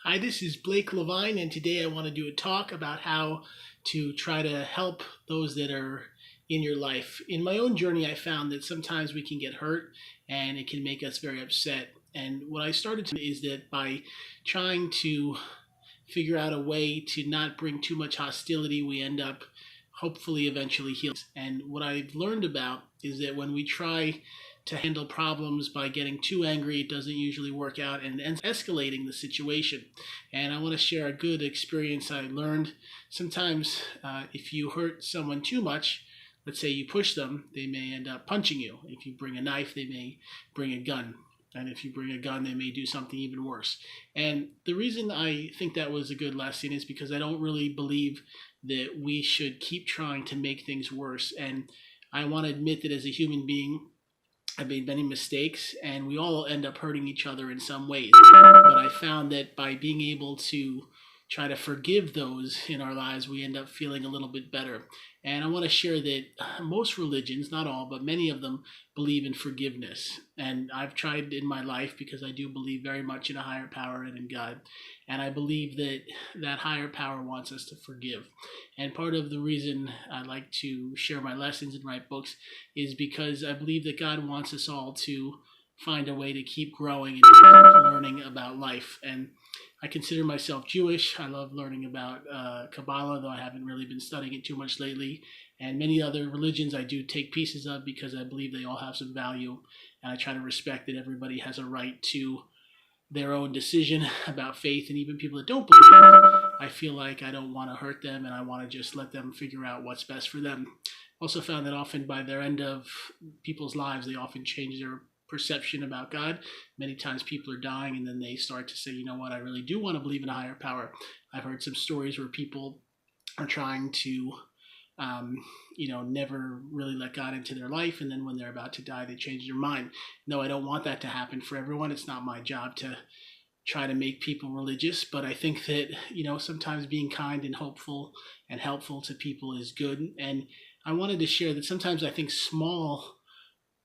Hi, this is Blake LeVine, and today I want to do a talk about how to try to help those that are in your life. In my own journey, I found that sometimes we can get hurt and it can make us very upset. And what I started to is that by trying to figure out a way to not bring too much hostility, we end up hopefully eventually healing. And what I've learned about is that when we try to handle problems by getting too angry, it doesn't usually work out and ends escalating the situation. And I want to share a good experience I learned. Sometimes, if you hurt someone too much, let's say you push them, they may end up punching you. If you bring a knife, they may bring a gun. And if you bring a gun, they may do something even worse. And the reason I think that was a good lesson is because I don't really believe that we should keep trying to make things worse. And I want to admit that as a human being, I've made many mistakes, and we all end up hurting each other in some ways. But I found that by being able to try to forgive those in our lives, we end up feeling a little bit better. And I want to share that most religions, not all, but many of them believe in forgiveness. And I've tried in my life because I do believe very much in a higher power and in God. And I believe that that higher power wants us to forgive. And part of the reason I like to share my lessons and write books is because I believe that God wants us all to find a way to keep growing and keep learning about life. And I consider myself Jewish. I love learning about Kabbalah, though I haven't really been studying it too much lately. And many other religions I do take pieces of because I believe they all have some value. And I try to respect that everybody has a right to their own decision about faith. And even people that don't believe, I feel like I don't want to hurt them and I want to just let them figure out what's best for them. Also found that often by their end of people's lives, they often change their perception about God. Many times people are dying and then they start to say, you know what, I really do want to believe in a higher power. I've heard some stories where people are trying to, never really let God into their life. And then when they're about to die, they change their mind. No, I don't want that to happen for everyone. It's not my job to try to make people religious, but I think that, sometimes being kind and hopeful and helpful to people is good. And I wanted to share that sometimes I think small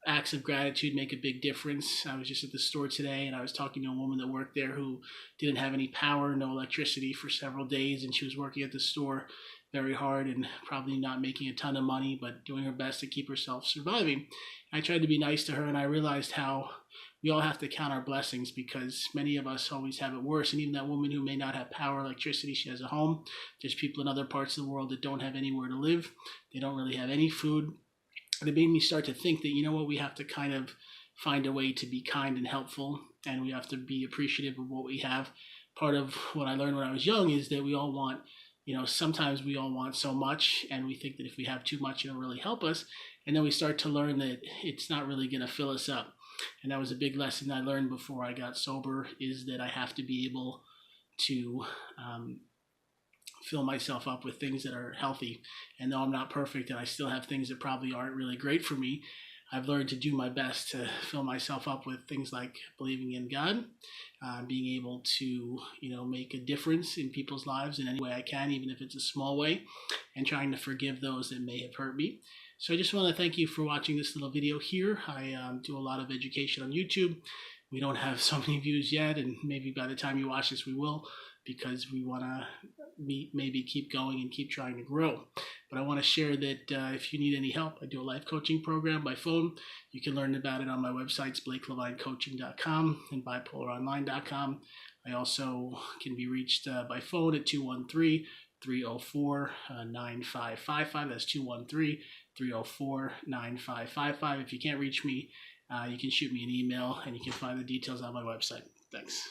acts of gratitude make a big difference. I was just at the store today and I was talking to a woman that worked there who didn't have any power, no electricity for several days, and she was working at the store very hard and probably not making a ton of money, but doing her best to keep herself surviving. I tried to be nice to her and I realized how we all have to count our blessings because many of us always have it worse. And even that woman who may not have power, electricity, she has a home. There's people in other parts of the world that don't have anywhere to live. They don't really have any food. And it made me start to think that, we have to kind of find a way to be kind and helpful, and we have to be appreciative of what we have. Part of what I learned when I was young is that we all want, sometimes we all want so much, and we think that if we have too much, it'll really help us. And then we start to learn that it's not really going to fill us up. And that was a big lesson I learned before I got sober, is that I have to be able to fill myself up with things that are healthy. And though I'm not perfect and I still have things that probably aren't really great for me, I've learned to do my best to fill myself up with things like believing in God, being able to, make a difference in people's lives in any way I can, even if it's a small way, and trying to forgive those that may have hurt me. So I just want to thank you for watching this little video here. I do a lot of education on YouTube. We don't have so many views yet, and maybe by the time you watch this, we will, because we want to maybe keep going and keep trying to grow. But I want to share that if you need any help, I do a life coaching program by phone. You can learn about it on my websites, BlakeLevineCoaching.com and BipolaRonline.com. I also can be reached by phone at 213-304-9555. That's 213-304-9555. If you can't reach me, you can shoot me an email, and you can find the details on my website. Thanks.